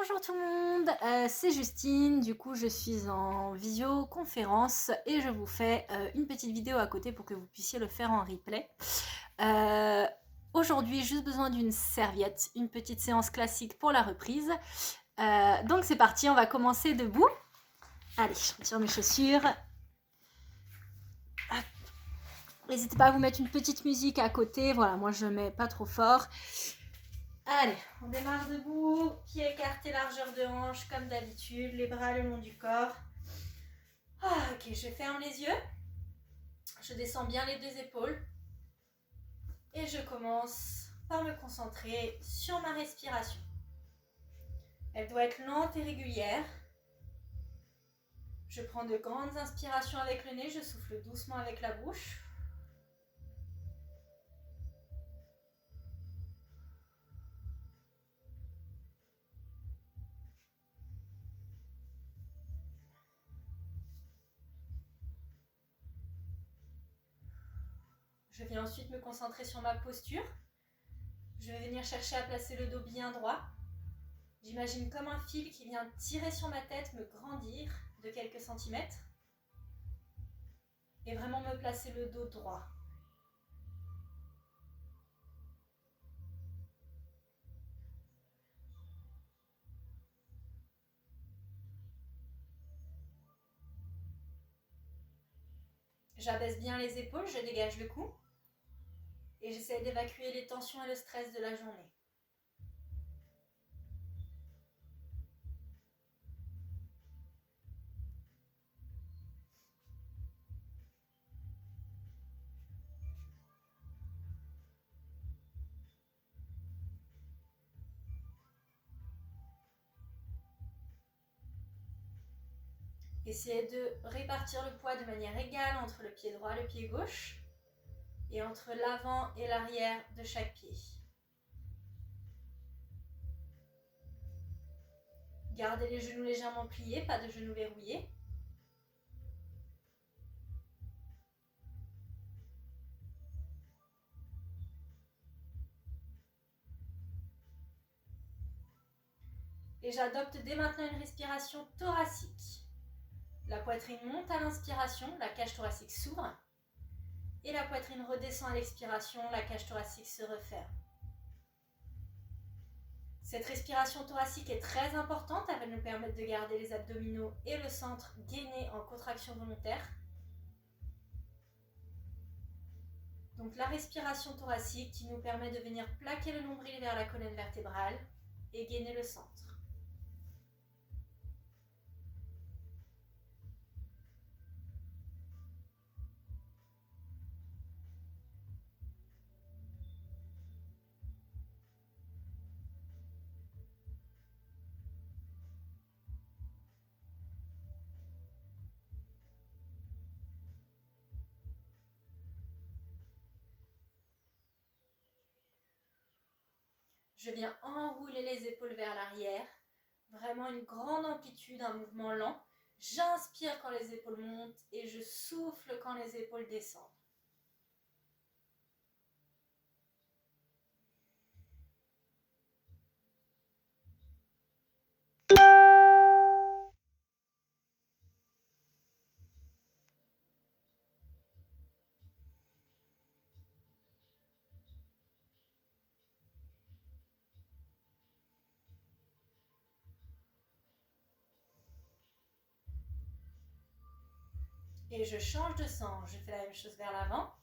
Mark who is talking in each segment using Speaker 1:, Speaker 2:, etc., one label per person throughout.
Speaker 1: Bonjour tout le monde, c'est Justine, du coup je suis en visioconférence et je vous fais une petite vidéo à côté pour que vous puissiez le faire en replay. Aujourd'hui juste besoin d'une serviette, une petite séance classique pour la reprise. Donc c'est parti, on va commencer debout. Allez, je retire mes chaussures. N'hésitez pas à vous mettre une petite musique à côté, voilà, moi je mets pas trop fort. Allez, on démarre debout, pieds écartés, largeur de hanche comme d'habitude, les bras le long du corps. Ok, je ferme les yeux, je descends bien les deux épaules et je commence par me concentrer sur ma respiration. Elle doit être lente et régulière. Je prends de grandes inspirations avec le nez, je souffle doucement avec la bouche. Je viens ensuite me concentrer sur ma posture. Je vais venir chercher à placer le dos bien droit. J'imagine comme un fil qui vient tirer sur ma tête, me grandir de quelques centimètres et vraiment me placer le dos droit. J'abaisse bien les épaules, je dégage le cou et j'essaie d'évacuer les tensions et le stress de la journée. Essayez de répartir le poids de manière égale entre le pied droit et le pied gauche et entre l'avant et l'arrière de chaque pied. Gardez les genoux légèrement pliés, pas de genoux verrouillés. Et j'adopte dès maintenant une respiration thoracique. La poitrine monte à l'inspiration, la cage thoracique s'ouvre. Et la poitrine redescend à l'expiration, la cage thoracique se referme. Cette respiration thoracique est très importante, elle va nous permettre de garder les abdominaux et le centre gainés en contraction volontaire. Donc la respiration thoracique qui nous permet de venir plaquer le nombril vers la colonne vertébrale et gainer le centre. Je viens enrouler les épaules vers l'arrière, vraiment une grande amplitude, un mouvement lent. J'inspire quand les épaules montent et je souffle quand les épaules descendent. Et je change de sens, je fais la même chose vers l'avant.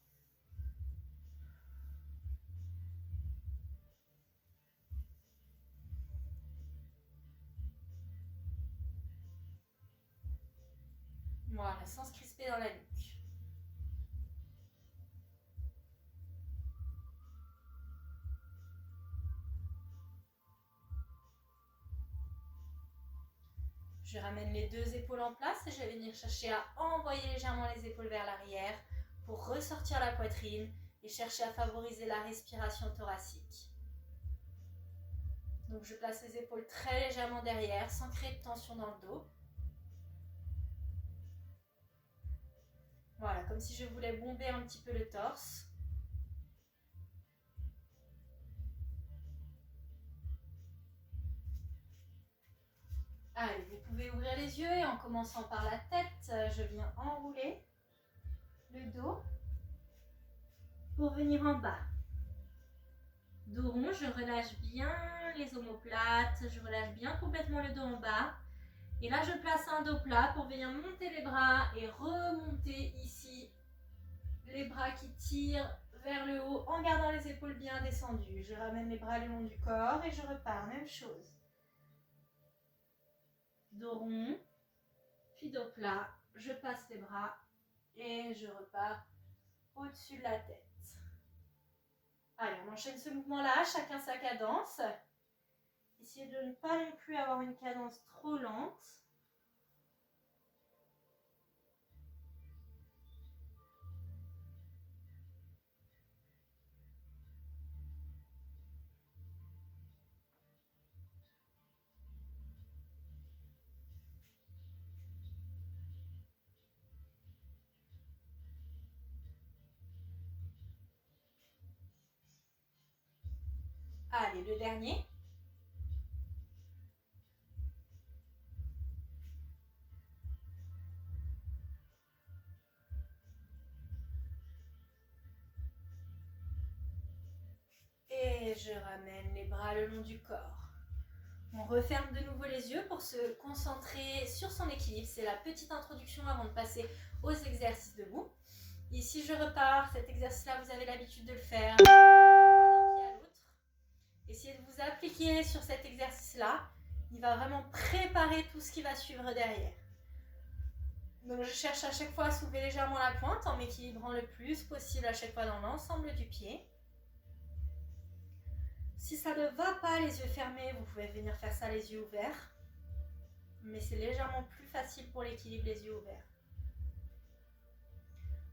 Speaker 1: Voilà, sans se crisper dans la nuque. Je ramène les deux épaules en place et je vais venir chercher à envoyer légèrement les épaules vers l'arrière pour ressortir la poitrine et chercher à favoriser la respiration thoracique. Donc je place les épaules très légèrement derrière sans créer de tension dans le dos. Voilà, comme si je voulais bomber un petit peu le torse. Allez, vous pouvez ouvrir les yeux et en commençant par la tête, je viens enrouler le dos pour venir en bas. Dos rond, je relâche bien les omoplates, je relâche bien complètement le dos en bas. Et là, je place un dos plat pour venir monter les bras et remonter ici. Les bras qui tirent vers le haut en gardant les épaules bien descendues. Je ramène les bras le long du corps et je repars, même chose. Dos rond, puis dos plat, je passe les bras et je repars au-dessus de la tête. Allez, on enchaîne ce mouvement-là, chacun sa cadence. Essayez de ne pas non plus avoir une cadence trop lente. Allez, le dernier. Et je ramène les bras le long du corps. On referme de nouveau les yeux pour se concentrer sur son équilibre. C'est la petite introduction avant de passer aux exercices debout. Ici, je repars. Cet exercice-là, vous avez l'habitude de le faire d'un pied à l'autre. Essayez de vous appliquer sur cet exercice-là. Il va vraiment préparer tout ce qui va suivre derrière. Donc, je cherche à chaque fois à soulever légèrement la pointe en m'équilibrant le plus possible à chaque fois dans l'ensemble du pied. Si ça ne va pas les yeux fermés, vous pouvez venir faire ça les yeux ouverts. Mais c'est légèrement plus facile pour l'équilibre les yeux ouverts.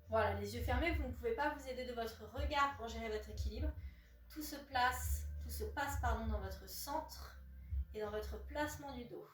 Speaker 1: Voilà, les yeux fermés, vous ne pouvez pas vous aider de votre regard pour gérer votre équilibre. Tout se passe dans votre centre et dans votre placement du dos.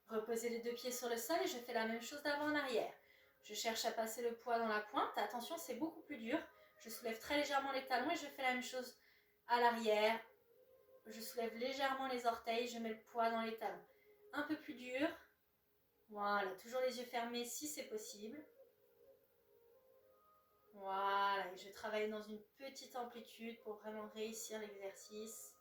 Speaker 1: Reposez les deux pieds sur le sol et je fais la même chose d'avant en arrière. Je cherche à passer le poids dans la pointe. Attention, c'est beaucoup plus dur. Je soulève très légèrement les talons et je fais la même chose à l'arrière. Je soulève légèrement les orteils, je mets le poids dans les talons. Un peu plus dur. Voilà, toujours les yeux fermés si c'est possible. Voilà, et je travaille dans une petite amplitude pour vraiment réussir l'exercice.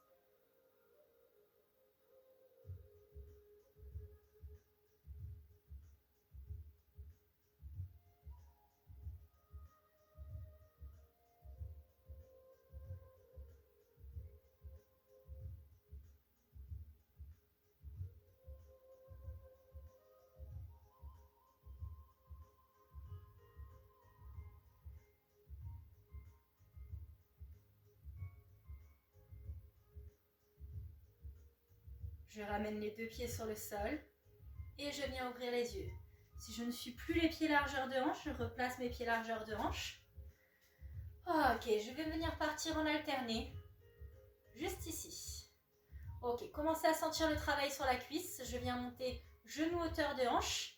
Speaker 1: Je ramène les deux pieds sur le sol et je viens ouvrir les yeux. Si je ne suis plus les pieds largeur de hanche, je replace mes pieds largeur de hanche. Ok, je vais venir partir en alterné, juste ici. Ok, commencez à sentir le travail sur la cuisse. Je viens monter genou hauteur de hanche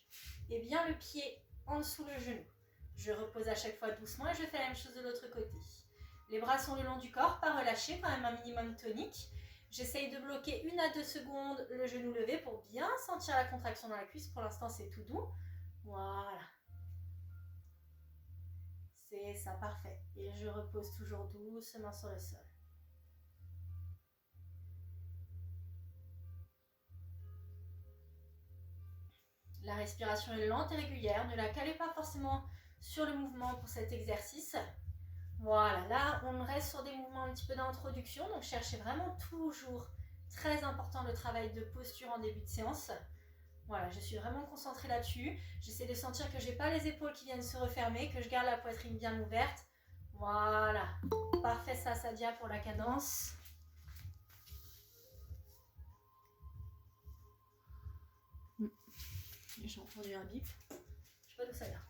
Speaker 1: et bien le pied en dessous le genou. Je repose à chaque fois doucement et je fais la même chose de l'autre côté. Les bras sont le long du corps, pas relâchés, quand même un minimum tonique. J'essaye de bloquer 1 à 2 secondes le genou levé pour bien sentir la contraction dans la cuisse. Pour l'instant, c'est tout doux. Voilà. C'est ça, parfait. Et je repose toujours doucement sur le sol. La respiration est lente et régulière. Ne la calez pas forcément sur le mouvement pour cet exercice. Voilà, là, on reste sur des mouvements un petit peu d'introduction. Donc, cherchez vraiment toujours, très important, le travail de posture en début de séance. Voilà, je suis vraiment concentrée là-dessus. J'essaie de sentir que je n'ai pas les épaules qui viennent se refermer, que je garde la poitrine bien ouverte. Voilà, parfait, ça pour la cadence. J'ai entendu un bip. Je sais pas d'où ça vient.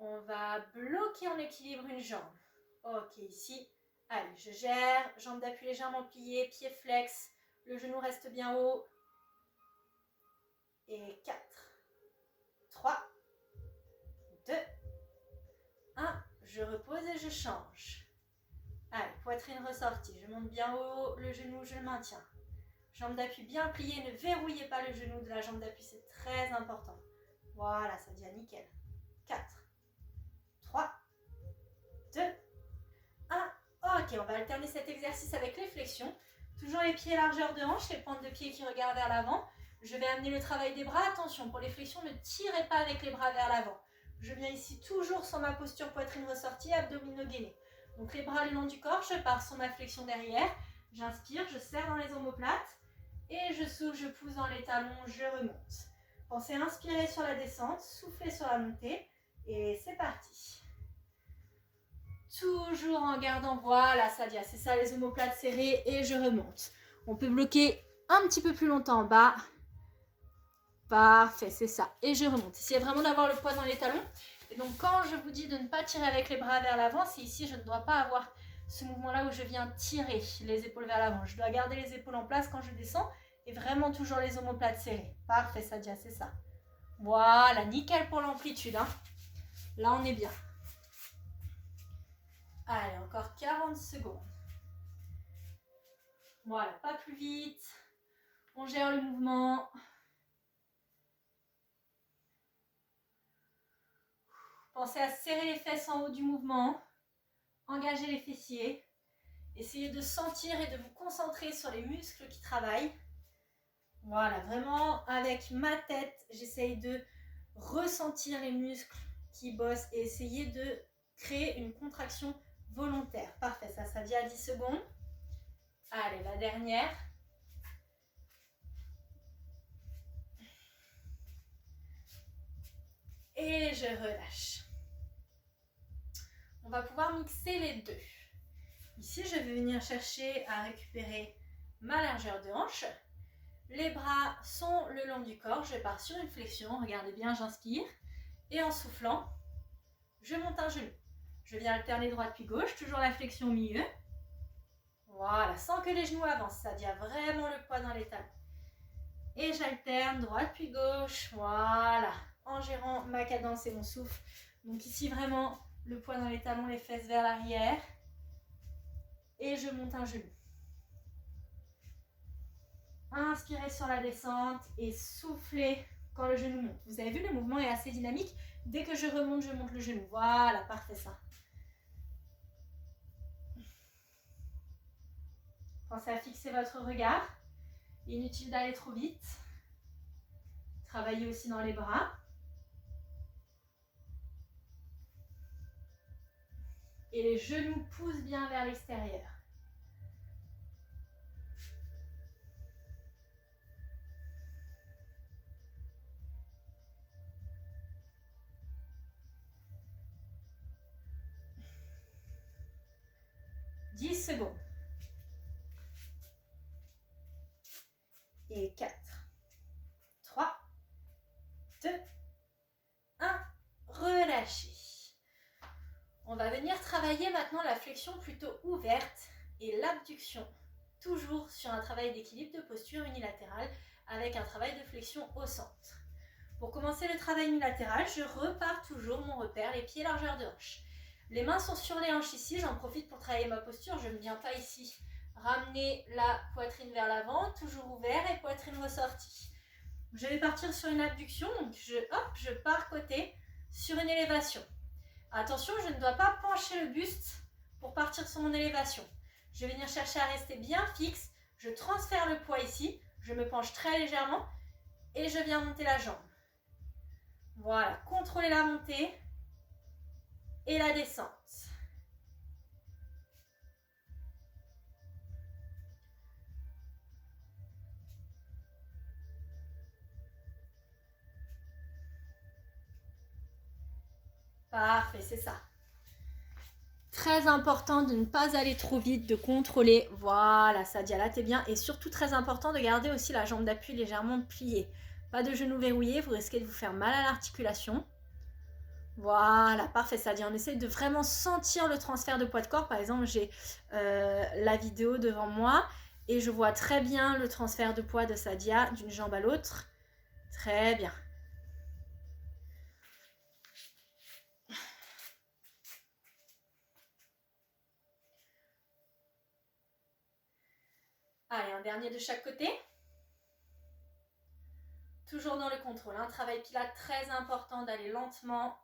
Speaker 1: On va bloquer en équilibre une jambe. Ok, ici. Allez, je gère. Jambe d'appui légèrement pliée, pied flex. Le genou reste bien haut. Et 4, 3, 2, 1. Je repose et je change. Allez, poitrine ressortie. Je monte bien haut. Le genou, je le maintiens. Jambe d'appui bien pliée. Ne verrouillez pas le genou de la jambe d'appui. C'est très important. Voilà, ça devient nickel. 4, 3, 2, 1. Ok, on va alterner cet exercice avec les flexions. Toujours les pieds largeur de hanche, les pointes de pied qui regardent vers l'avant. Je vais amener le travail des bras. Attention, pour les flexions, ne tirez pas avec les bras vers l'avant. Je viens ici toujours sur ma posture poitrine ressortie, abdominaux gainés. Donc les bras le long du corps, je pars sur ma flexion derrière. J'inspire, je serre dans les omoplates. Et je souffle, je pousse dans les talons, je remonte. Pensez à inspirer sur la descente, souffler sur la montée. Et c'est parti. Toujours en gardant, voilà, Sadia, c'est ça, les omoplates serrées et je remonte. On peut bloquer un petit peu plus longtemps en bas. Parfait, c'est ça. Et je remonte. Essayez vraiment d'avoir le poids dans les talons. Et donc, quand je vous dis de ne pas tirer avec les bras vers l'avant, c'est ici, je ne dois pas avoir ce mouvement-là où je viens tirer les épaules vers l'avant. Je dois garder les épaules en place quand je descends et vraiment toujours les omoplates serrées. Parfait, Sadia, c'est ça. Voilà, nickel pour l'amplitude. Hein. Là, on est bien. Allez, encore 40 secondes. Voilà, pas plus vite. On gère le mouvement. Pensez à serrer les fesses en haut du mouvement. Engagez les fessiers. Essayez de sentir et de vous concentrer sur les muscles qui travaillent. Voilà, vraiment avec ma tête, j'essaye de ressentir les muscles qui bossent et essayer de créer une contraction volontaire. Parfait, ça vient à 10 secondes. Allez, la dernière. Et je relâche. On va pouvoir mixer les deux. Ici, je vais venir chercher à récupérer ma largeur de hanche. Les bras sont le long du corps. Je pars sur une flexion. Regardez bien, j'inspire. Et en soufflant, je monte un genou. Je viens alterner droite puis gauche. Toujours la flexion au milieu. Voilà, sans que les genoux avancent. Ça devient vraiment le poids dans les talons. Et j'alterne droite puis gauche. Voilà, en gérant ma cadence et mon souffle. Donc ici, vraiment, le poids dans les talons, les fesses vers l'arrière. Et je monte un genou. Inspirez sur la descente et soufflez quand le genou monte. Vous avez vu, le mouvement est assez dynamique. Dès que je remonte, je monte le genou. Voilà, parfait ça. Pensez à fixer votre regard. Inutile d'aller trop vite. Travaillez aussi dans les bras. Et les genoux poussent bien vers l'extérieur. Secondes. Et 4, 3, 2, 1. Relâchez. On va venir travailler maintenant la flexion plutôt ouverte et l'abduction. Toujours sur un travail d'équilibre de posture unilatérale avec un travail de flexion au centre. Pour commencer le travail unilatéral, je repars toujours mon repère, les pieds largeur de hanche. Les mains sont sur les hanches ici, j'en profite pour travailler ma posture, je ne viens pas ici ramener la poitrine vers l'avant, toujours ouvert et poitrine ressortie. Je vais partir sur une abduction, donc je pars côté sur une élévation. Attention, je ne dois pas pencher le buste pour partir sur mon élévation. Je vais venir chercher à rester bien fixe, je transfère le poids ici, je me penche très légèrement et je viens monter la jambe. Voilà, contrôlez la montée et la descente. Parfait, c'est ça. Très important de ne pas aller trop vite, de contrôler. Voilà, Sadia, là t'es bien. Et surtout très important de garder aussi la jambe d'appui légèrement pliée. Pas de genou verrouillé, vous risquez de vous faire mal à l'articulation. Voilà, parfait Sadia. On essaie de vraiment sentir le transfert de poids de corps. Par exemple, j'ai la vidéo devant moi et je vois très bien le transfert de poids de Sadia d'une jambe à l'autre. Très bien. Allez, un dernier de chaque côté. Toujours dans le contrôle. Un travail pilates très important d'aller lentement.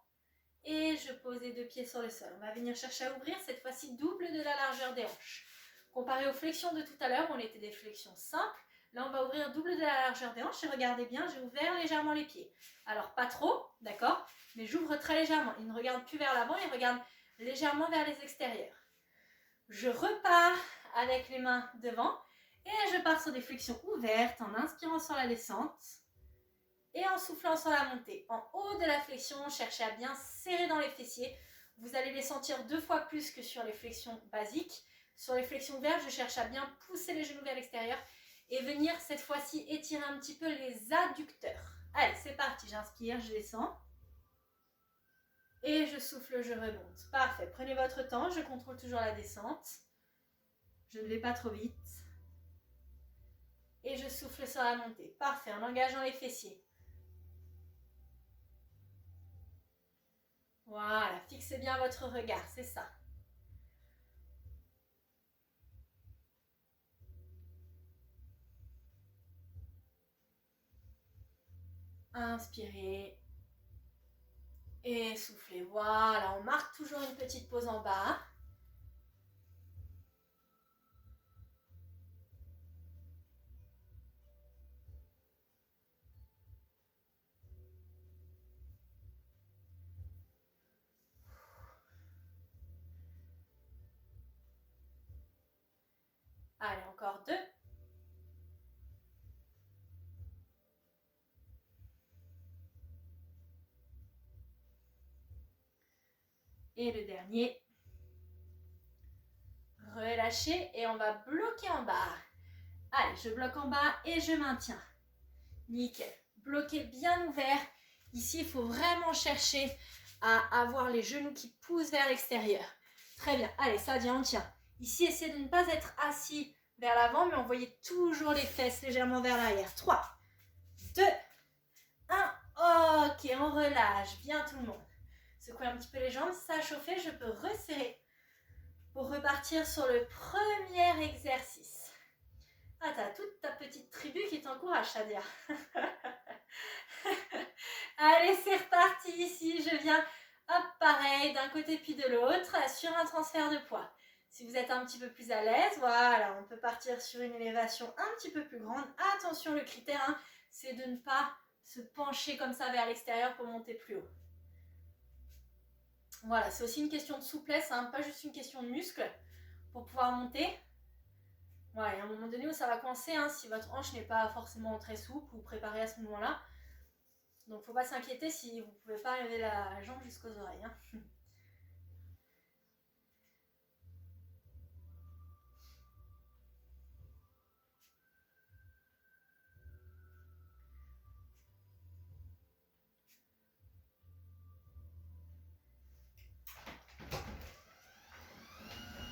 Speaker 1: Et je pose les deux pieds sur le sol. On va venir chercher à ouvrir, cette fois-ci double de la largeur des hanches. Comparé aux flexions de tout à l'heure, on était des flexions simples. Là, on va ouvrir double de la largeur des hanches. Et regardez bien, j'ai ouvert légèrement les pieds. Alors, pas trop, d'accord? Mais j'ouvre très légèrement. Il ne regarde plus vers l'avant, il regarde légèrement vers les extérieurs. Je repars avec les mains devant. Et je pars sur des flexions ouvertes en inspirant sur la descente. Et en soufflant sur la montée. En haut de la flexion, cherchez à bien serrer dans les fessiers. Vous allez les sentir 2 fois plus que sur les flexions basiques. Sur les flexions ouvertes, je cherche à bien pousser les genoux vers l'extérieur et venir cette fois-ci étirer un petit peu les adducteurs. Allez, c'est parti. J'inspire, je descends. Et je souffle, je remonte. Parfait. Prenez votre temps. Je contrôle toujours la descente. Je ne vais pas trop vite. Et je souffle sur la montée. Parfait. En engageant les fessiers. Voilà, fixez bien votre regard, c'est ça. Inspirez. Et soufflez. Voilà, on marque toujours une petite pause en bas. Allez, encore 2. Et le dernier. Relâchez et on va bloquer en bas. Allez, je bloque en bas et je maintiens. Nickel. Bloquez bien ouvert. Ici, il faut vraiment chercher à avoir les genoux qui poussent vers l'extérieur. Très bien. Allez, Sadia, on tient. Ici, essayez de ne pas être assis vers l'avant, mais envoyez toujours les fesses légèrement vers l'arrière. 3, 2, 1. Ok, on relâche. Bien tout le monde. Secouez un petit peu les jambes. Ça a chauffé, je peux resserrer pour repartir sur le premier exercice. Ah, t'as toute ta petite tribu qui t'encourage, Sadia. Allez, c'est reparti ici. Je viens, hop, pareil, d'un côté puis de l'autre, sur un transfert de poids. Si vous êtes un petit peu plus à l'aise, voilà, on peut partir sur une élévation un petit peu plus grande. Attention, le critère, hein, c'est de ne pas se pencher comme ça vers l'extérieur pour monter plus haut. Voilà, c'est aussi une question de souplesse, hein, pas juste une question de muscle pour pouvoir monter. Voilà, il y a un moment donné où ça va coincer, hein, si votre hanche n'est pas forcément très souple ou préparée à ce moment-là. Donc, il ne faut pas s'inquiéter si vous ne pouvez pas lever la jambe jusqu'aux oreilles. Hein.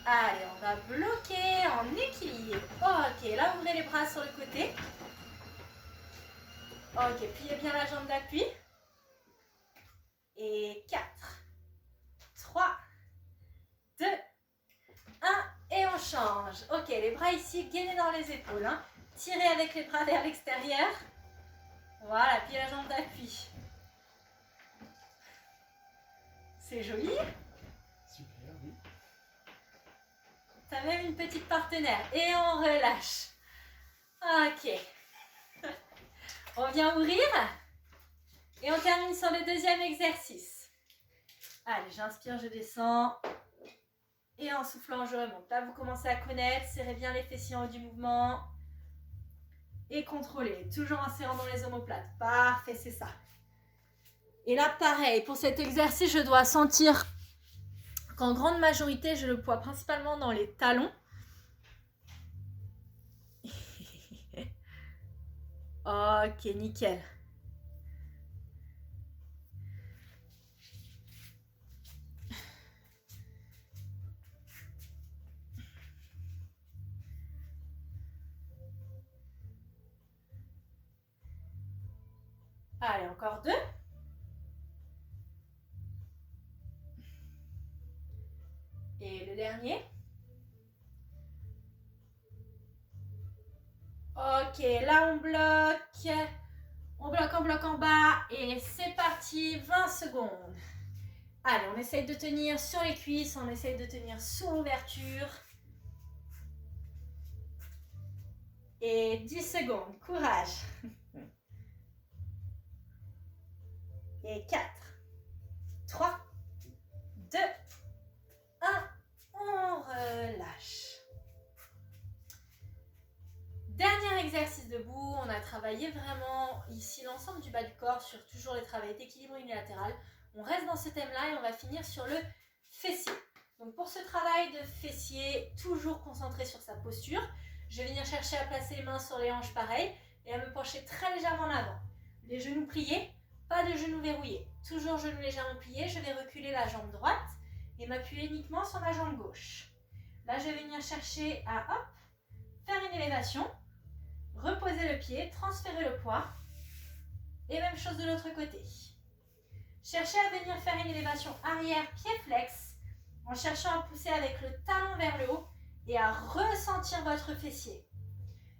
Speaker 1: Allez, on va bloquer en équilibre. Ok, là, ouvrez les bras sur le côté. Ok, pliez bien la jambe d'appui. Et 4, 3, 2, 1. Et on change. Ok, les bras ici, gainez dans les épaules. Hein. Tirez avec les bras vers l'extérieur. Voilà, pliez la jambe d'appui. C'est joli.
Speaker 2: Super, oui.
Speaker 1: T'as même une petite partenaire. Et on relâche. Ok. On vient ouvrir. Et on termine sur le deuxième exercice. Allez, j'inspire, je descends. Et en soufflant, je remonte. Là, vous commencez à connaître. Serrez bien les fessiers en haut du mouvement. Et contrôlez. Toujours en serrant dans les omoplates. Parfait, c'est ça. Et là, pareil, pour cet exercice, je dois sentir qu'en grande majorité, j'ai le poids principalement dans les talons. Ok, nickel. Allez, encore 2. Et le dernier. Ok, là on bloque. On bloque en bas. Et c'est parti, 20 secondes. Allez, on essaye de tenir sur les cuisses, on essaye de tenir sous l'ouverture. Et 10 secondes, courage. Et 4, 3, 2, 1, on relâche. Dernier exercice debout, on a travaillé vraiment ici l'ensemble du bas du corps sur toujours le travail d'équilibre unilatéral. On reste dans ce thème-là et on va finir sur le fessier. Donc pour ce travail de fessier, toujours concentré sur sa posture, je vais venir chercher à placer les mains sur les hanches pareil et à me pencher très légèrement en avant. Les genoux pliés, pas de genoux verrouillés. Toujours genoux légèrement pliés, je vais reculer la jambe droite et m'appuyer uniquement sur ma jambe gauche. Là, je vais venir chercher à faire une élévation, reposer le pied, transférer le poids et même chose de l'autre côté. Cherchez à venir faire une élévation arrière, pied flex, en cherchant à pousser avec le talon vers le haut et à ressentir votre fessier.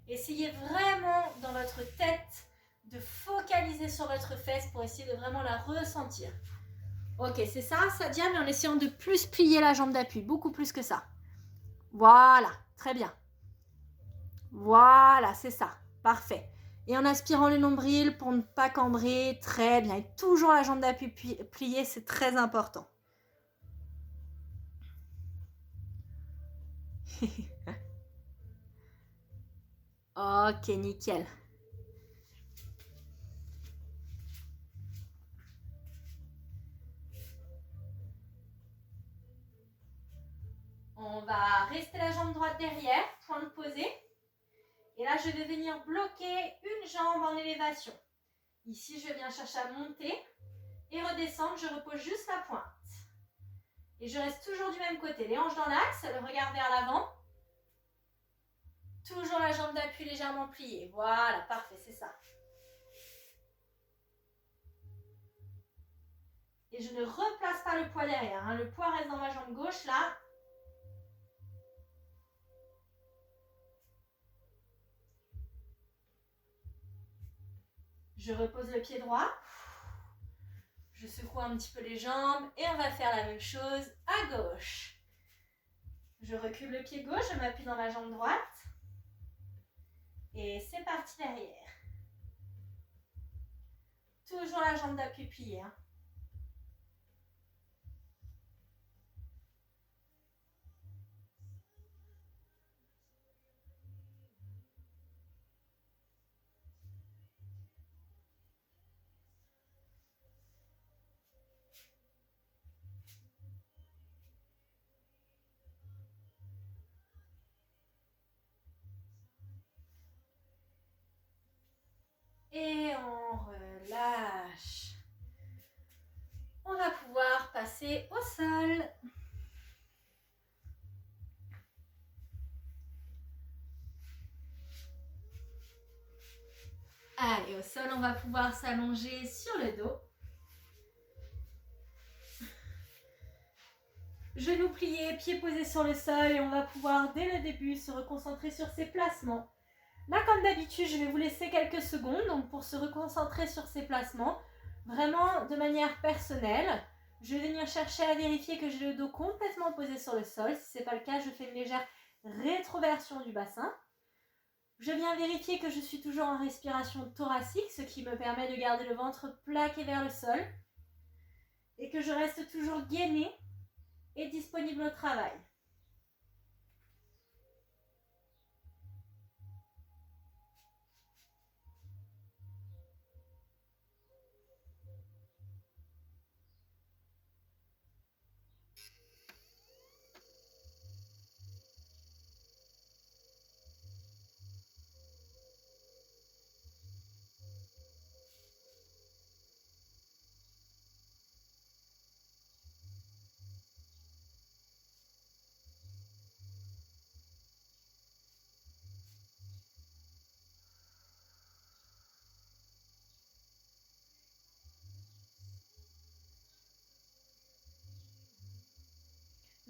Speaker 1: Essayez vraiment dans votre tête de focaliser sur votre fesse pour essayer de vraiment la ressentir. Ok, c'est ça, Sadia, mais en essayant de plus plier la jambe d'appui, beaucoup plus que ça. Voilà, très bien. Voilà, c'est ça, parfait. Et en aspirant le nombril pour ne pas cambrer, très bien. Et toujours la jambe d'appui pliée, c'est très important. Ok, nickel. On va rester la jambe droite derrière, point de posé. Et là, je vais venir bloquer une jambe en élévation. Ici, je viens chercher à monter et redescendre. Je repose juste la pointe. Et je reste toujours du même côté. Les hanches dans l'axe, le regard vers l'avant. Toujours la jambe d'appui légèrement pliée. Voilà, parfait, c'est ça. Et je ne replace pas le poids derrière. Hein. Le poids reste dans ma jambe gauche, là. Je repose le pied droit. Je secoue un petit peu les jambes. Et on va faire la même chose à gauche. Je recule le pied gauche, je m'appuie dans ma jambe droite. Et c'est parti derrière. Toujours la jambe d'appui pliée. Hein. Et on relâche. On va pouvoir passer au sol. Allez, au sol, on va pouvoir s'allonger sur le dos. Genoux pliés, pieds posés sur le sol et on va pouvoir, dès le début, se reconcentrer sur ces placements. Là, comme d'habitude, je vais vous laisser quelques secondes donc pour se reconcentrer sur ces placements, vraiment de manière personnelle. Je vais venir chercher à vérifier que j'ai le dos complètement posé sur le sol. Si ce n'est pas le cas, je fais une légère rétroversion du bassin. Je viens vérifier que je suis toujours en respiration thoracique, ce qui me permet de garder le ventre plaqué vers le sol et que je reste toujours gainée et disponible au travail.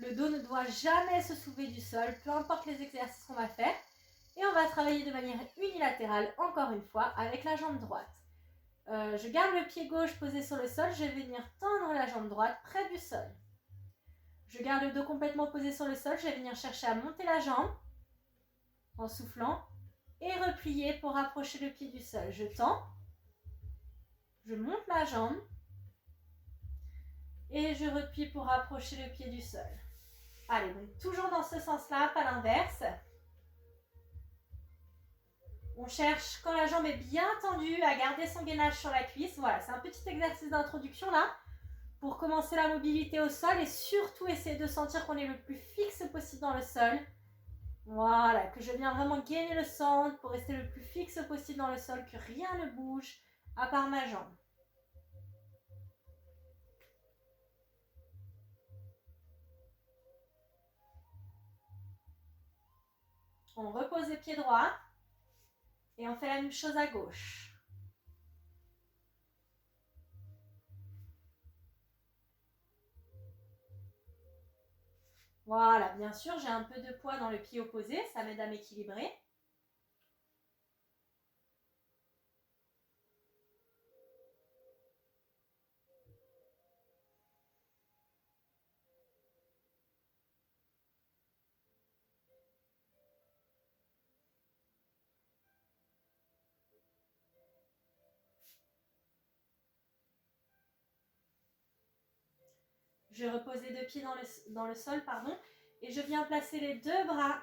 Speaker 1: Le dos ne doit jamais se soulever du sol, peu importe les exercices qu'on va faire. Et on va travailler de manière unilatérale, encore une fois, avec la jambe droite. Je garde le pied gauche posé sur le sol, je vais venir tendre la jambe droite près du sol. Je garde le dos complètement posé sur le sol, je vais venir chercher à monter la jambe en soufflant et replier pour rapprocher le pied du sol. Je tends, je monte la jambe et je replie pour rapprocher le pied du sol. Allez, donc toujours dans ce sens-là, pas l'inverse. On cherche, quand la jambe est bien tendue, à garder son gainage sur la cuisse. Voilà, c'est un petit exercice d'introduction là, pour commencer la mobilité au sol et surtout essayer de sentir qu'on est le plus fixe possible dans le sol. Voilà, que je viens vraiment gainer le centre pour rester le plus fixe possible dans le sol, que rien ne bouge à part ma jambe. On repose les pieds droits et on fait la même chose à gauche. Voilà, bien sûr, j'ai un peu de poids dans le pied opposé, ça m'aide à m'équilibrer. Je repose les deux pieds dans le sol, et je viens placer les deux bras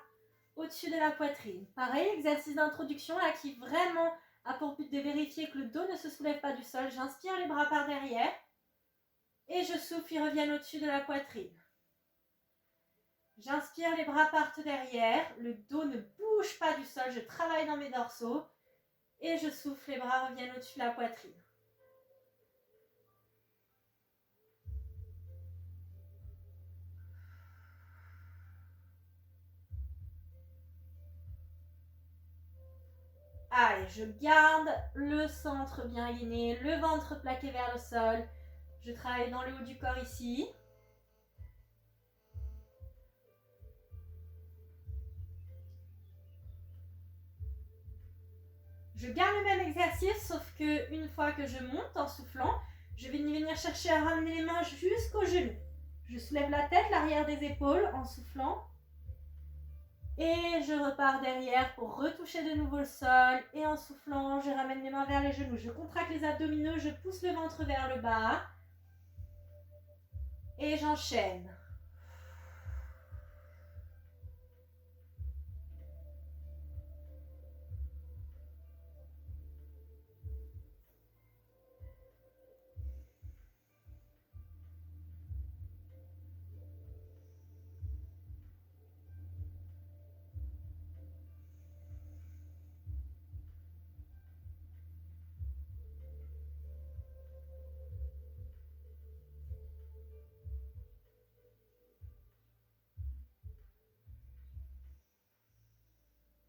Speaker 1: au-dessus de la poitrine. Pareil, exercice d'introduction là qui vraiment a pour but de vérifier que le dos ne se soulève pas du sol. J'inspire les bras par derrière et je souffle, ils reviennent au-dessus de la poitrine. J'inspire, les bras partent derrière, le dos ne bouge pas du sol, je travaille dans mes dorsaux et je souffle, les bras reviennent au-dessus de la poitrine. Allez, je garde le centre bien aligné, le ventre plaqué vers le sol. Je travaille dans le haut du corps ici. Je garde le même exercice, sauf que une fois que je monte en soufflant, je vais venir chercher à ramener les mains jusqu'aux genoux. Je soulève la tête, l'arrière des épaules en soufflant. Et je repars derrière pour retoucher de nouveau le sol. Et en soufflant, je ramène les mains vers les genoux. Je contracte les abdominaux, je pousse le ventre vers le bas. Et j'enchaîne.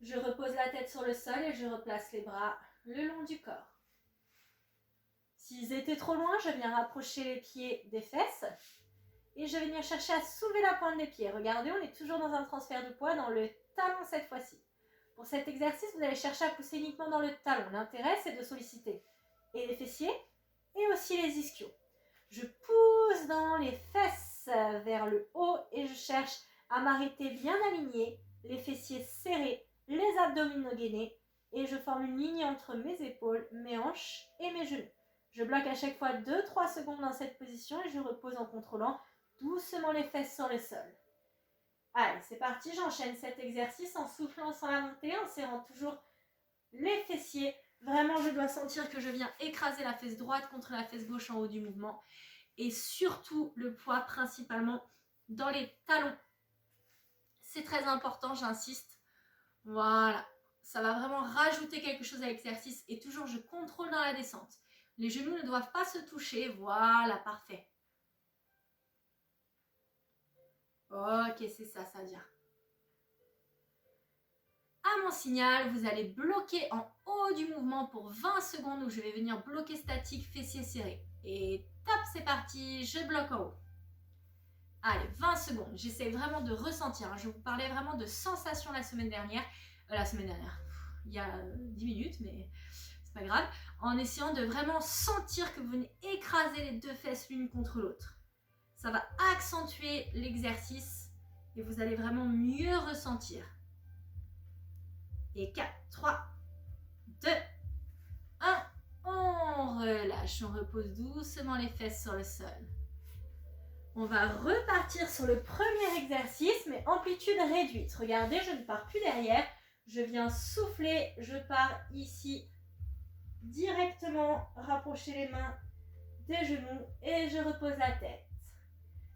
Speaker 1: Je repose la tête sur le sol et je replace les bras le long du corps. S'ils étaient trop loin, je viens rapprocher les pieds des fesses et je vais venir chercher à soulever la pointe des pieds. Regardez, on est toujours dans un transfert de poids dans le talon cette fois-ci. Pour cet exercice, vous allez chercher à pousser uniquement dans le talon. L'intérêt, c'est de solliciter et les fessiers et aussi les ischios. Je pousse dans les fesses vers le haut et je cherche à m'arrêter bien aligné, les fessiers serrés, les abdominaux gainés et je forme une ligne entre mes épaules, mes hanches et mes genoux. Je bloque à chaque fois 2-3 secondes dans cette position et je repose en contrôlant doucement les fesses sur le sol. Allez, c'est parti, j'enchaîne cet exercice en soufflant sans la montée, en serrant toujours les fessiers. Vraiment, je dois sentir que je viens écraser la fesse droite contre la fesse gauche en haut du mouvement. Et surtout, le poids principalement dans les talons. C'est très important, j'insiste. Voilà, ça va vraiment rajouter quelque chose à l'exercice. Et toujours, je contrôle dans la descente. Les genoux ne doivent pas se toucher. Voilà, parfait. Ok, c'est ça, ça vient. À mon signal, vous allez bloquer en haut du mouvement pour 20 secondes où je vais venir bloquer statique, fessiers serrés. Et top, c'est parti, je bloque en haut. Allez, 20 secondes. J'essaie vraiment de ressentir. Hein. Je vous parlais vraiment de sensations la semaine dernière. Il y a 10 minutes, mais c'est pas grave. En essayant de vraiment sentir que vous venez écraser les deux fesses l'une contre l'autre. Ça va accentuer l'exercice et vous allez vraiment mieux ressentir. Et 4, 3, 2, 1. On relâche, on repose doucement les fesses sur le sol. On va repartir sur le premier exercice, mais amplitude réduite. Regardez, je ne pars plus derrière. Je viens souffler, je pars ici directement, rapprocher les mains des genoux et je repose la tête.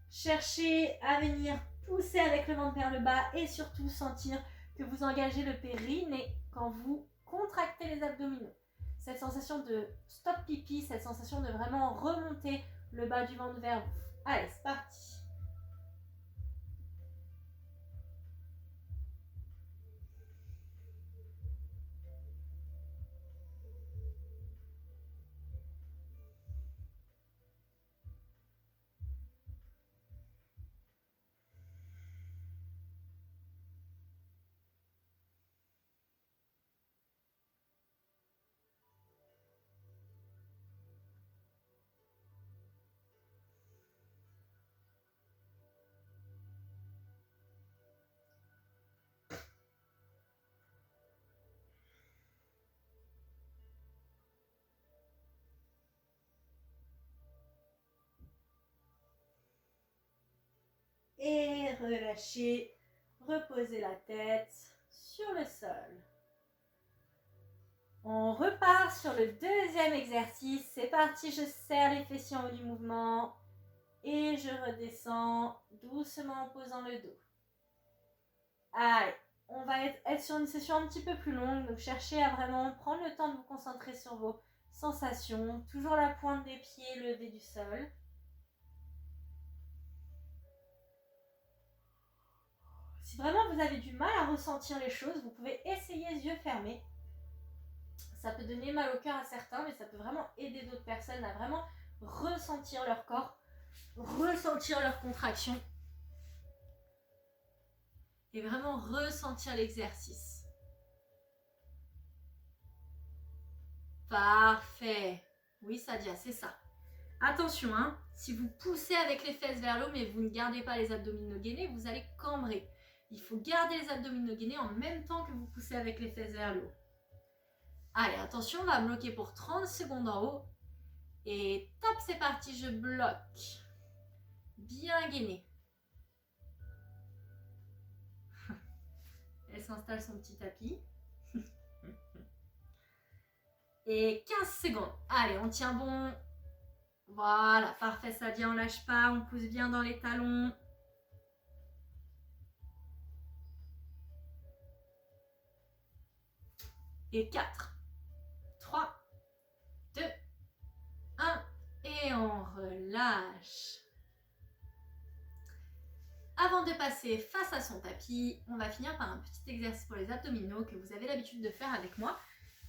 Speaker 1: Cherchez à venir pousser avec le ventre vers le bas et surtout sentir que vous engagez le périnée quand vous contractez les abdominaux. Cette sensation de stop pipi, cette sensation de vraiment remonter le bas du ventre vers vous. Allez, c'est parti. Et relâchez, reposez la tête sur le sol. On repart sur le deuxième exercice. C'est parti, je serre les fessiers en haut du mouvement et je redescends doucement en posant le dos. Allez, on va être sur une session un petit peu plus longue, donc cherchez à vraiment prendre le temps de vous concentrer sur vos sensations. Toujours la pointe des pieds levée du sol. Si vraiment vous avez du mal à ressentir les choses, vous pouvez essayer les yeux fermés. Ça peut donner mal au cœur à certains, mais ça peut vraiment aider d'autres personnes à vraiment ressentir leur corps, ressentir leur contraction et vraiment ressentir l'exercice. Parfait. Oui, Sadia, c'est ça. Attention, hein, si vous poussez avec les fesses vers le haut, mais vous ne gardez pas les abdominaux gainés, vous allez cambrer. Il faut garder les abdominaux gainés en même temps que vous poussez avec les fesses vers le haut. Allez, attention, on va bloquer pour 30 secondes en haut. Et top, c'est parti, je bloque. Bien gainé. Elle s'installe son petit tapis. Et 15 secondes. Allez, on tient bon. Voilà, parfait, Sadia, on lâche pas. On pousse bien dans les talons. Et 4, 3, 2, 1. Et on relâche. Avant de passer face à son tapis, on va finir par un petit exercice pour les abdominaux que vous avez l'habitude de faire avec moi.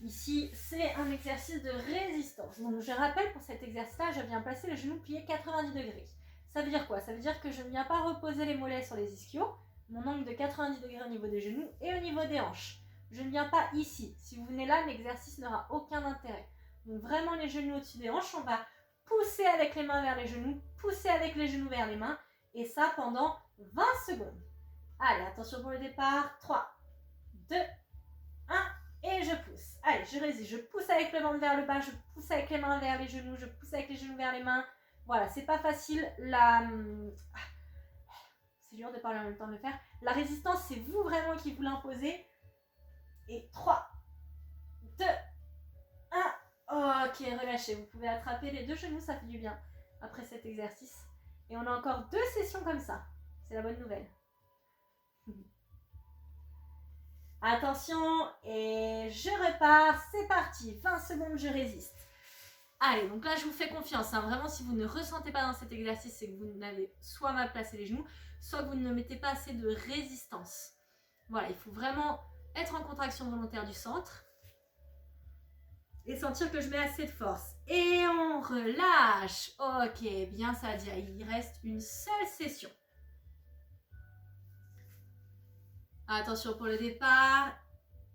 Speaker 1: Ici, c'est un exercice de résistance. Donc, je rappelle, pour cet exercice-là, je viens placer le genou plié 90 degrés. Ça veut dire quoi? Ça veut dire que je ne viens pas reposer les mollets sur les ischios, mon angle de 90 degrés au niveau des genoux et au niveau des hanches. Je ne viens pas ici. Si vous venez là, l'exercice n'aura aucun intérêt. Donc, vraiment les genoux au-dessus des hanches, on va pousser avec les mains vers les genoux, pousser avec les genoux vers les mains, et ça pendant 20 secondes. Allez, attention pour le départ. 3, 2, 1, et je pousse. Allez, je résiste. Je pousse avec le ventre vers le bas, je pousse avec les mains vers les genoux, je pousse avec les genoux vers les mains. Voilà, c'est pas facile. C'est dur de parler en même temps de le faire. La résistance, c'est vous vraiment qui vous l'imposez. Et 3, 2, 1. Ok, relâchez. Vous pouvez attraper les deux genoux, ça fait du bien après cet exercice. Et on a encore 2 sessions comme ça. C'est la bonne nouvelle. Attention, et je repars. C'est parti. 20 secondes, je résiste. Allez, donc là, je vous fais confiance. Hein. Vraiment, si vous ne ressentez pas dans cet exercice, c'est que vous n'avez soit mal placé les genoux, soit que vous ne mettez pas assez de résistance. Voilà, il faut vraiment être en contraction volontaire du centre et sentir que je mets assez de force. Et on relâche. Ok, bien Sadia, il reste une seule session. Attention pour le départ.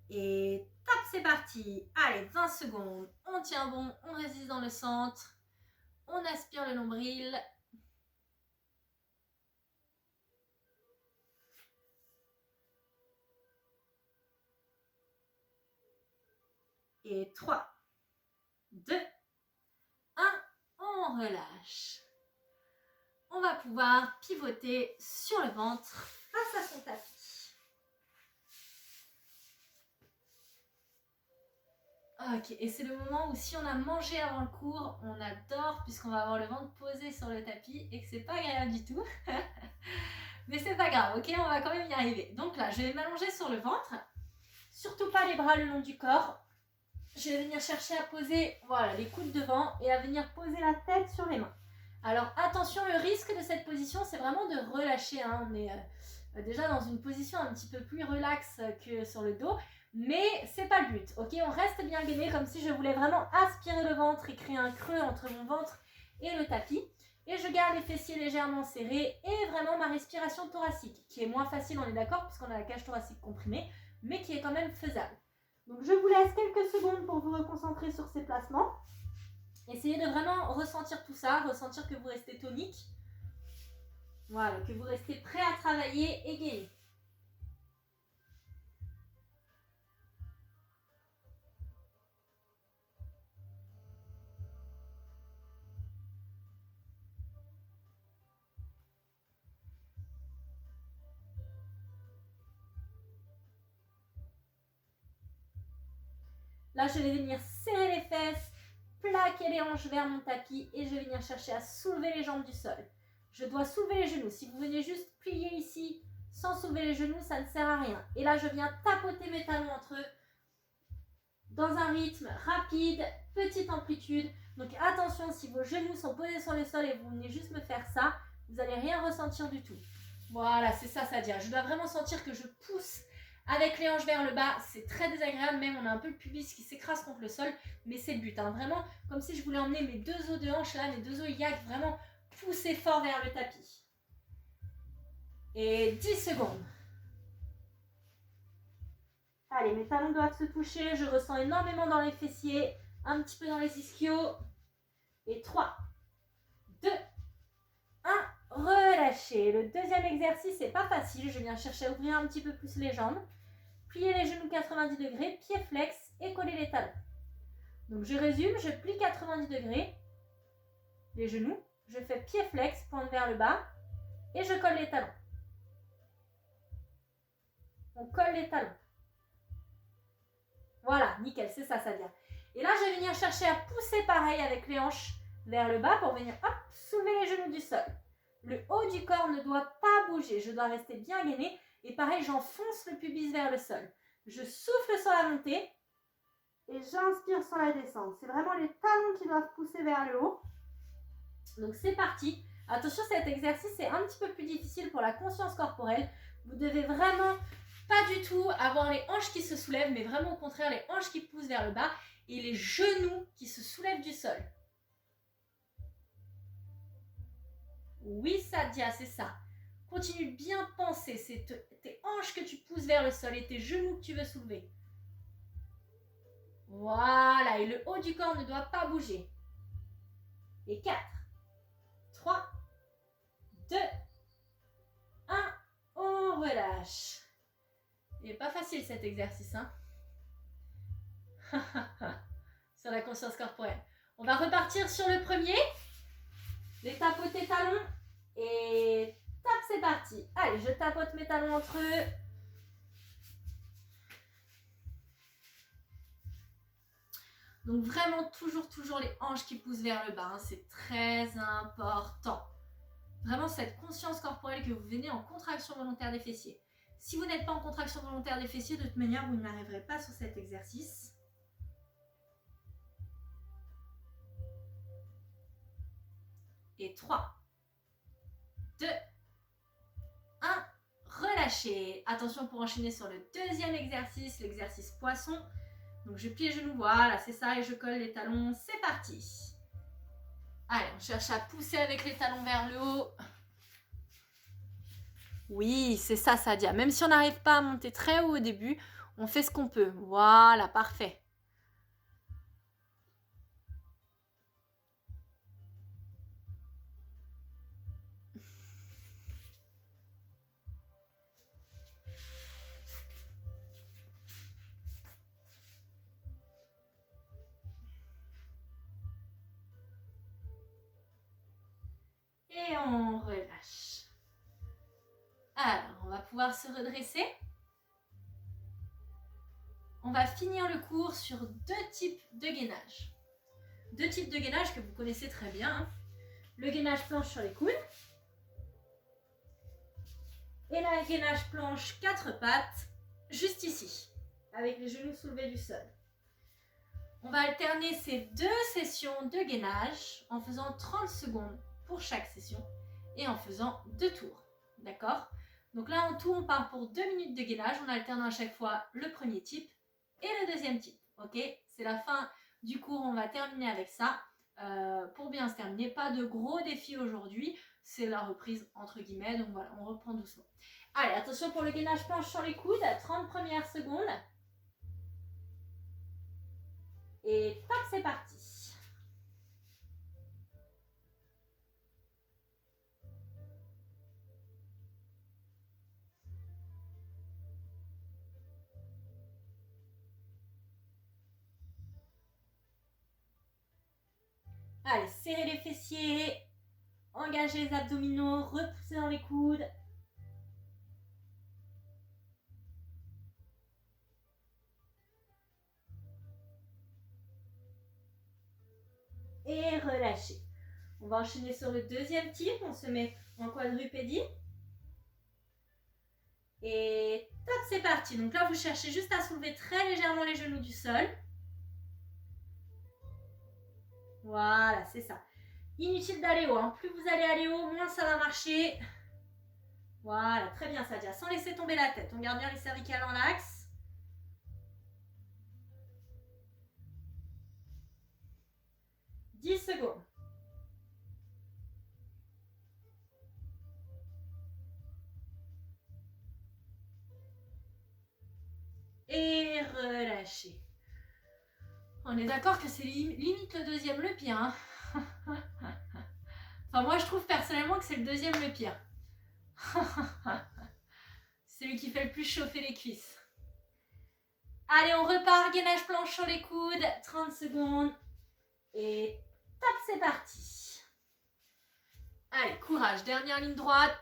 Speaker 1: Et top, c'est parti. Allez, 20 secondes. On tient bon, on résiste dans le centre. On aspire le nombril. Et 3, 2, 1, on relâche. On va pouvoir pivoter sur le ventre face à son tapis. Ok, et c'est le moment où si on a mangé avant le cours, on adore puisqu'on va avoir le ventre posé sur le tapis et que c'est pas agréable du tout. Mais c'est pas grave, ok, on va quand même y arriver. Donc là, je vais m'allonger sur le ventre. Surtout pas les bras le long du corps. Je vais venir chercher à poser voilà, les coudes devant et à venir poser la tête sur les mains. Alors attention, le risque de cette position, c'est vraiment de relâcher. Hein. On est déjà dans une position un petit peu plus relaxe que sur le dos, mais c'est pas le but. Ok, on reste bien gainé comme si je voulais vraiment aspirer le ventre et créer un creux entre mon ventre et le tapis. Et je garde les fessiers légèrement serrés et vraiment ma respiration thoracique, qui est moins facile, on est d'accord, puisqu'on a la cage thoracique comprimée, mais qui est quand même faisable. Donc je vous laisse quelques secondes pour vous reconcentrer sur ces placements. Essayez de vraiment ressentir tout ça, ressentir que vous restez tonique. Voilà, que vous restez prêt à travailler et gainé. Là, je vais venir serrer les fesses, plaquer les hanches vers mon tapis et je vais venir chercher à soulever les jambes du sol. Je dois soulever les genoux. Si vous venez juste plier ici sans soulever les genoux, ça ne sert à rien. Et là, je viens tapoter mes talons entre eux dans un rythme rapide, petite amplitude. Donc attention, si vos genoux sont posés sur le sol et vous venez juste me faire ça, vous n'allez rien ressentir du tout. Voilà, c'est ça, Sadia. Je dois vraiment sentir que je pousse avec les hanches vers le bas. C'est très désagréable, même on a un peu le pubis qui s'écrase contre le sol, mais c'est le but. Hein. Vraiment, comme si je voulais emmener mes deux os de hanche là, mes deux os iliaques, vraiment pousser fort vers le tapis. Et 10 secondes. Allez, mes talons doivent se toucher. Je ressens énormément dans les fessiers, un petit peu dans les ischios. Et 3, 2, 1, relâchez. Le deuxième exercice, c'est pas facile. Je viens chercher à ouvrir un petit peu plus les jambes. Plier les genoux 90 degrés, pieds flex et coller les talons. Donc je résume, je plie 90 degrés, les genoux. Je fais pied flex, pointe vers le bas et je colle les talons. On colle les talons. Voilà, nickel, c'est ça, ça vient. Et là, je vais venir chercher à pousser pareil avec les hanches vers le bas pour venir hop, soulever les genoux du sol. Le haut du corps ne doit pas bouger, je dois rester bien gainé. Et pareil, j'enfonce le pubis vers le sol. Je souffle sur la montée et j'inspire sur la descente. C'est vraiment les talons qui doivent pousser vers le haut. Donc c'est parti. Attention, cet exercice est un petit peu plus difficile pour la conscience corporelle. Vous devez vraiment pas du tout avoir les hanches qui se soulèvent, mais vraiment au contraire les hanches qui poussent vers le bas et les genoux qui se soulèvent du sol. Oui, Sadia, c'est ça. Continue de bien penser, c'est tes hanches que tu pousses vers le sol et tes genoux que tu veux soulever. Voilà, et le haut du corps ne doit pas bouger. Et 4, 3, 2, 1, on relâche. Il n'est pas facile cet exercice, hein. Sur la conscience corporelle. On va repartir sur le premier. Les tapoter talons. Et tape, c'est parti. Allez, je tapote mes talons entre eux. Donc vraiment, toujours les hanches qui poussent vers le bas. Hein. C'est très important. Vraiment cette conscience corporelle que vous venez en contraction volontaire des fessiers. Si vous n'êtes pas en contraction volontaire des fessiers, de toute manière, vous n'arriverez pas sur cet exercice. Et 3, 2, 1, relâchez. Attention pour enchaîner sur le deuxième exercice, l'exercice poisson. Donc je plie les genoux, voilà, c'est ça, et je colle les talons. C'est parti. Allez, on cherche à pousser avec les talons vers le haut. Oui, c'est ça, Sadia. Même si on n'arrive pas à monter très haut au début, on fait ce qu'on peut. Voilà, parfait. Et on relâche. Alors, on va pouvoir se redresser. On va finir le cours sur deux types de gainage. Deux types de gainage que vous connaissez très bien. Hein. Le gainage planche sur les coudes. Et le gainage planche 4 pattes, juste ici, avec les genoux soulevés du sol. On va alterner ces deux sessions de gainage en faisant 30 secondes pour chaque session et en faisant 2 tours. D'accord? Donc là, en tout, on part pour 2 minutes de gainage. On alterne à chaque fois le premier type et le deuxième type. Ok? C'est la fin du cours. On va terminer avec ça. Pour bien se terminer, pas de gros défis aujourd'hui. C'est la reprise entre guillemets. Donc voilà, on reprend doucement. Allez, attention pour le gainage planche sur les coudes. 30 premières secondes. Et top, c'est parti. Allez, serrez les fessiers, engagez les abdominaux, repoussez dans les coudes. Et relâchez. On va enchaîner sur le deuxième type. On se met en quadrupédie. Et top, c'est parti. Donc là, vous cherchez juste à soulever très légèrement les genoux du sol. Voilà, c'est ça. Inutile d'aller haut. Hein. Plus vous allez aller haut, moins ça va marcher. Voilà, très bien, Sadia. Sans laisser tomber la tête. On garde bien les cervicales en l'axe. « 10 secondes. Et relâchez. On est d'accord que c'est limite le deuxième le pire. Hein. Enfin, moi, je trouve personnellement que c'est le deuxième le pire. Celui qui fait le plus chauffer les cuisses. Allez, on repart. Gainage planche sur les coudes. 30 secondes. Et top, c'est parti. Allez, courage. Dernière ligne droite.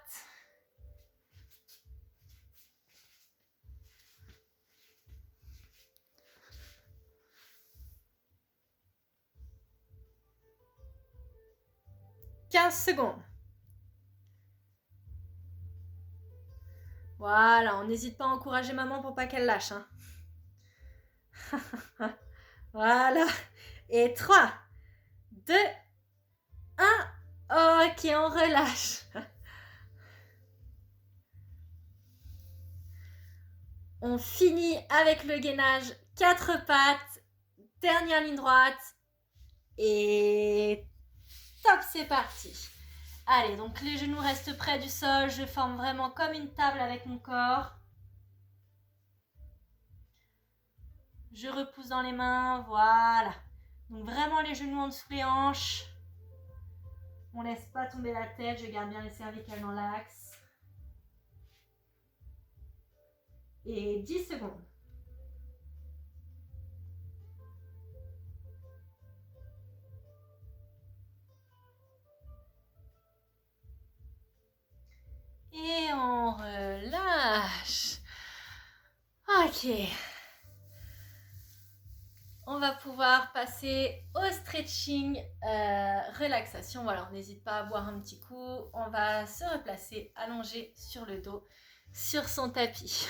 Speaker 1: « 15 secondes. Voilà, on n'hésite pas à encourager maman pour pas qu'elle lâche. Hein. Voilà. Et 3, 2, 1. Ok, on relâche. On finit avec le gainage 4 pattes. Dernière ligne droite. Et top, c'est parti. Allez, donc les genoux restent près du sol. Je forme vraiment comme une table avec mon corps. Je repousse dans les mains, voilà. Donc vraiment les genoux en dessous les hanches. On ne laisse pas tomber la tête, je garde bien les cervicales dans l'axe. Et 10 secondes. Et on relâche. Ok. On va pouvoir passer au stretching, relaxation. Voilà, on n'hésite pas à boire un petit coup. On va se replacer allongé sur le dos, sur son tapis.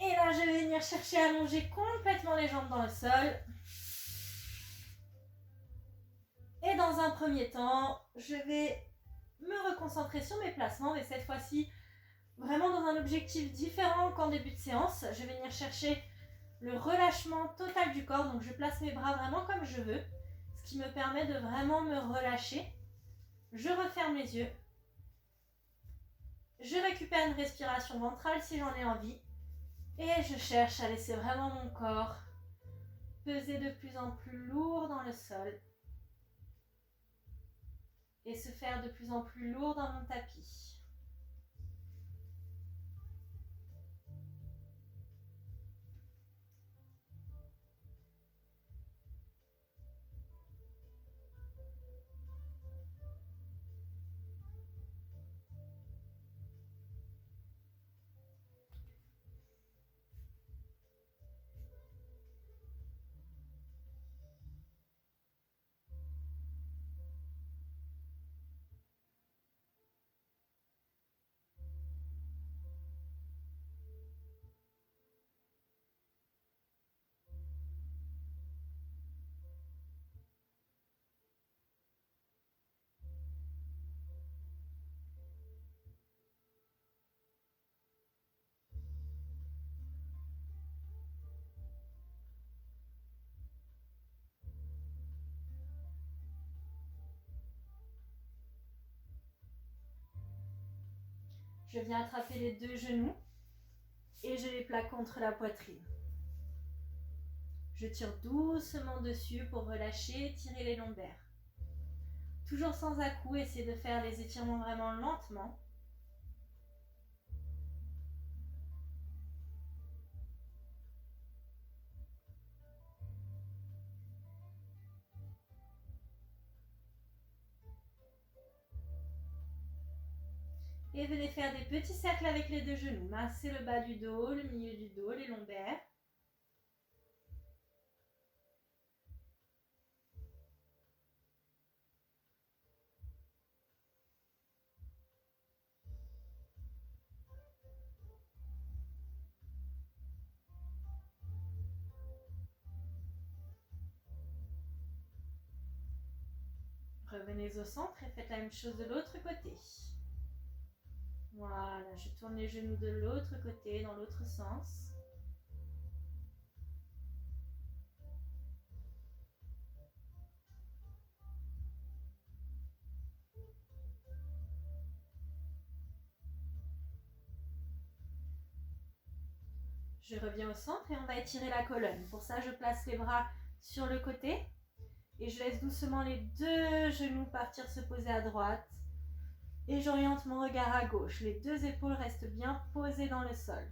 Speaker 1: Et là, je vais venir chercher à allonger complètement les jambes dans le sol. Et dans un premier temps, je vais me reconcentrer sur mes placements, mais cette fois-ci, vraiment dans un objectif différent qu'en début de séance. Je vais venir chercher le relâchement total du corps. Donc je place mes bras vraiment comme je veux, ce qui me permet de vraiment me relâcher. Je referme les yeux. Je récupère une respiration ventrale si j'en ai envie. Et je cherche à laisser vraiment mon corps peser de plus en plus lourd dans le sol. Et se faire de plus en plus lourd dans mon tapis. Je viens attraper les deux genoux et je les plaque contre la poitrine. Je tire doucement dessus pour relâcher et tirer les lombaires. Toujours sans à-coups, essayez de faire les étirements vraiment lentement. Et venez faire des petits cercles avec les deux genoux. Massez le bas du dos, le milieu du dos, les lombaires. Revenez au centre et faites la même chose de l'autre côté. Voilà, je tourne les genoux de l'autre côté, dans l'autre sens. Je reviens au centre et on va étirer la colonne. Pour ça, je place les bras sur le côté et je laisse doucement les deux genoux partir se poser à droite. Et j'oriente mon regard à gauche. Les deux épaules restent bien posées dans le sol.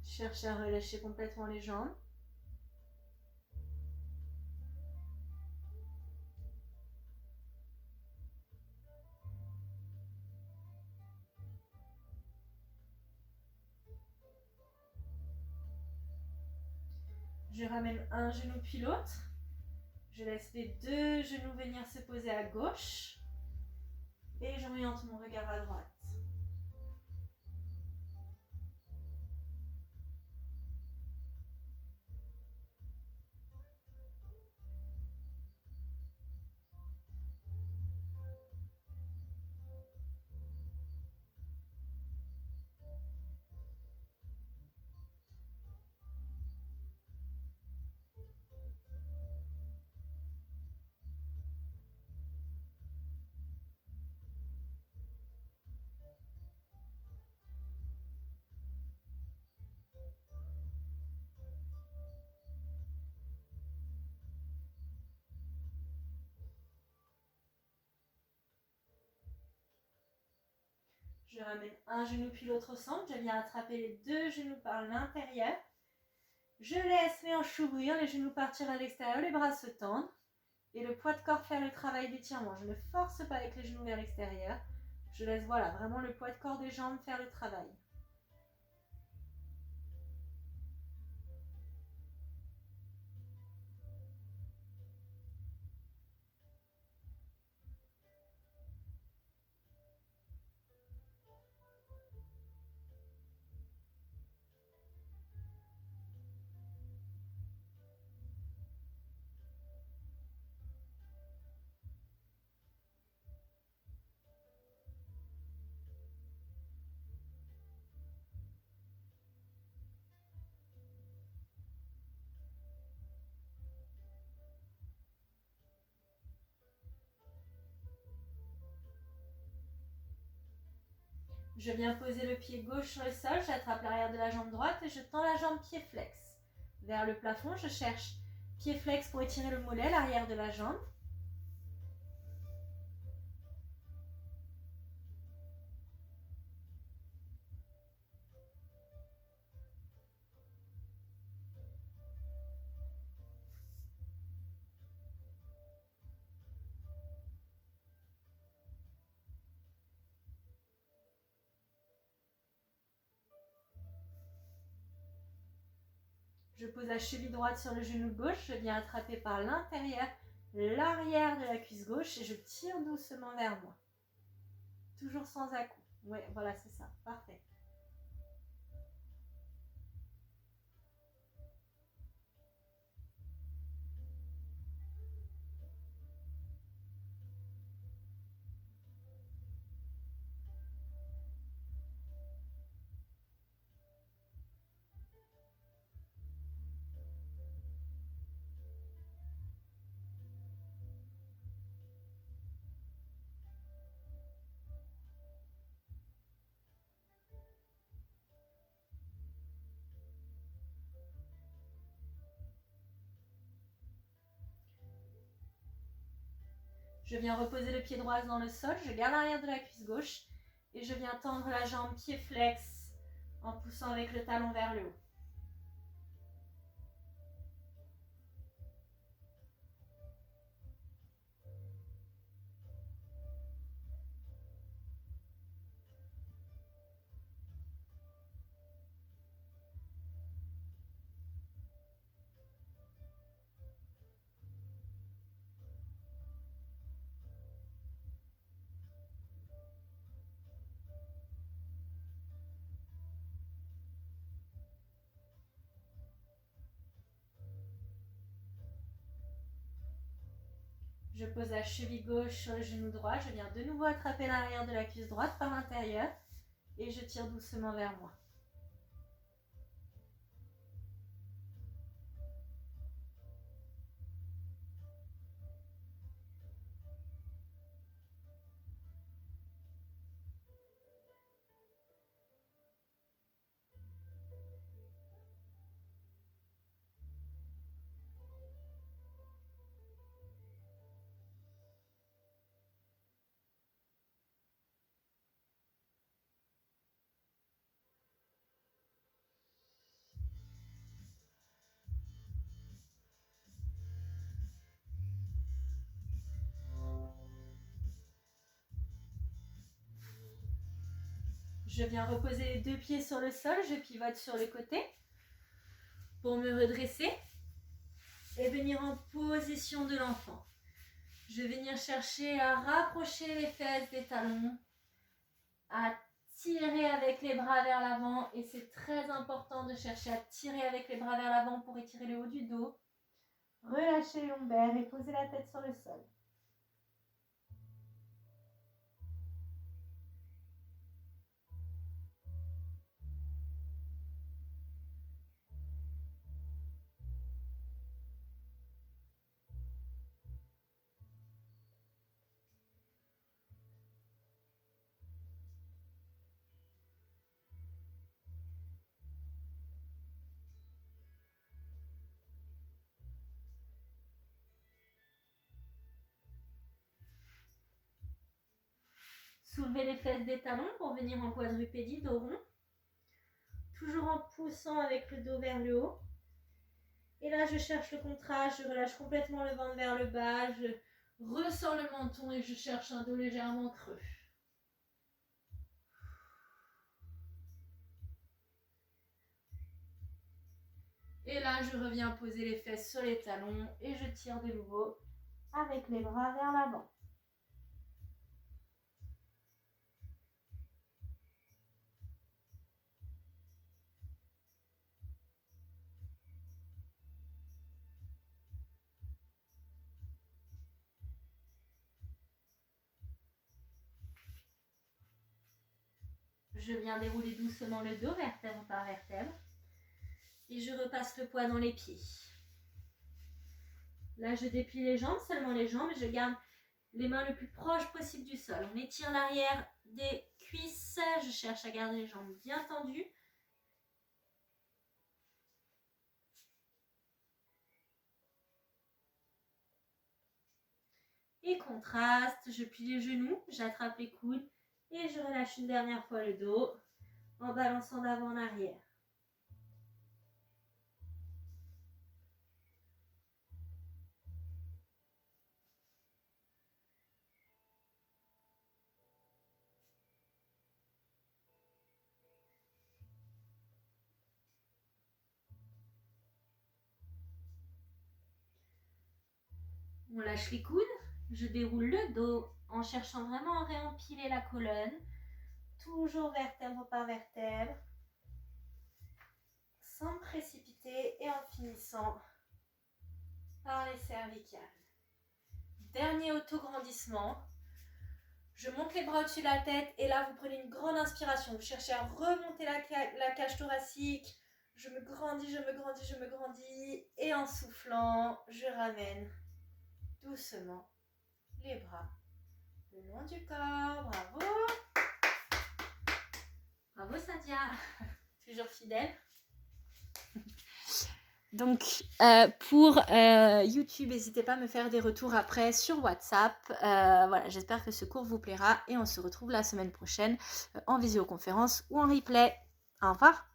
Speaker 1: Cherchez à relâcher complètement les jambes. Je ramène un genou puis l'autre. Je laisse les deux genoux venir se poser à gauche. Et j'oriente mon regard à droite. Je ramène un genou puis l'autre au centre. Je viens attraper les deux genoux par l'intérieur. Je laisse les hanches s'ouvrir, les genoux partir à l'extérieur, les bras se tendre. Et le poids de corps faire le travail d'étirement. Je ne force pas avec les genoux vers l'extérieur. Je laisse voilà, vraiment le poids de corps des jambes faire le travail. Je viens poser le pied gauche sur le sol, j'attrape l'arrière de la jambe droite et je tends la jambe pied flex. Vers le plafond, je cherche pied flex pour étirer le mollet, l'arrière de la jambe. Je pose la cheville droite sur le genou gauche, je viens attraper par l'intérieur l'arrière de la cuisse gauche et je tire doucement vers moi. Toujours sans à-coups. Oui, voilà, c'est ça. Parfait. Je viens reposer le pied droit dans le sol, je garde l'arrière de la cuisse gauche et je viens tendre la jambe pied flex en poussant avec le talon vers le haut. Je pose la cheville gauche sur le genou droit, je viens de nouveau attraper l'arrière de la cuisse droite par l'intérieur et je tire doucement vers moi. Je viens reposer les deux pieds sur le sol, je pivote sur le côté pour me redresser et venir en position de l'enfant. Je vais venir chercher à rapprocher les fesses des talons, à tirer avec les bras vers l'avant et c'est très important de chercher à tirer avec les bras vers l'avant pour étirer le haut du dos. Relâchez les lombaires et posez la tête sur le sol. Soulevez les fesses des talons pour venir en quadrupédie, dos rond. Toujours en poussant avec le dos vers le haut. Et là, je cherche le contraste, je relâche complètement le ventre vers le bas, je ressors le menton et je cherche un dos légèrement creux. Et là, je reviens poser les fesses sur les talons et je tire de nouveau avec les bras vers l'avant. Je viens dérouler doucement le dos, vertèbre par vertèbre. Et je repasse le poids dans les pieds. Là, je déplie les jambes, seulement les jambes, et je garde les mains le plus proche possible du sol. On étire l'arrière des cuisses ça, je cherche à garder les jambes bien tendues. Et contraste, je plie les genoux, j'attrape les coudes et je relâche une dernière fois le dos en balançant d'avant en arrière. On lâche les coudes, je déroule le dos en cherchant vraiment à réempiler la colonne, toujours vertèbre par vertèbre, sans me précipiter et en finissant par les cervicales. Dernier auto-grandissement. Je monte les bras au-dessus de la tête et là, vous prenez une grande inspiration. Vous cherchez à remonter la cage thoracique. Je me grandis, je me grandis, je me grandis. Et en soufflant, je ramène doucement les bras le long du corps. Bravo. Bravo Sadia. Toujours fidèle. Donc, pour YouTube, n'hésitez pas à me faire des retours après sur WhatsApp. Voilà, j'espère que ce cours vous plaira et on se retrouve la semaine prochaine en visioconférence ou en replay. Au revoir.